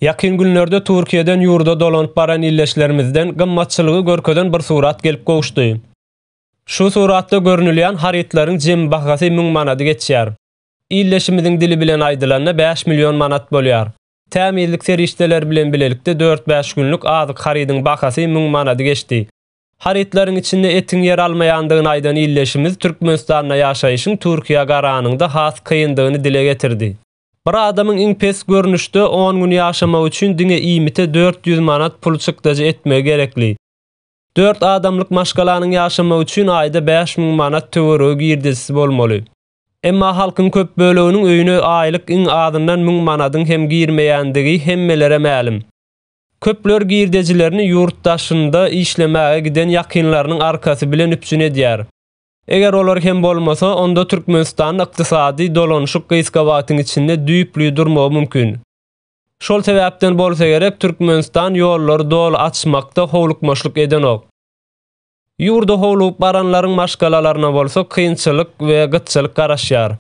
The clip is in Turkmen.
Ýakyn günlerde Türkiýeden ýurda dolanyp baran illeşlerimizden gymmatçylygy görkeden bir surat gelip gowuşdy. Şu suratda görnülýän haritlaryň jem bahasy 1000 manat geçýär. Illeşimiziň dili bilen aýdylanyna 5 milyon manat bolýar. Tämizlik serişdeler bilen bilelikde 4-5 günlük azyk harityň bahasy 1000 manat geçdi. Haritlaryň içinde etiň yer almaýandygyny aýdan illeşimiz Türkmenistanda ýaşaýyşyň Türkiýe garanyňda has kyndygyny dile getirdi. Bir adamyň iň pes görnüşde 10 gün ýaşamak üçin diňe iýmite 400 manat pul çykdyjy etmek gerekli. 4 adamlyk maşgalanyň ýaşamak üçin aýda 5000 manat töwereg girdisi bolmaly. Emma halkyň köp böleginiň öýüne aýlyk iň azyndan 1000 manatyň hem girmeýändigi hemmelere ma'lum. Köpler girdejilerini ýurtdaşynda işlemäge giden ýakynlarynyň arkasy bilen üpsün edýär. Eger olar hem bolmasa, onda Türkmenistan ykdysady dolanşyk gysgawatyň içinde düýplü durmagy mümkin. Şol sebäpden bolsa gerek Türkmenistan ýollary dol açmakda howlukmaşlyk edenok. Ýurda howlup baranlaryň maşgalalaryna bolsa kynçylyk we gytçylyk garaşýar.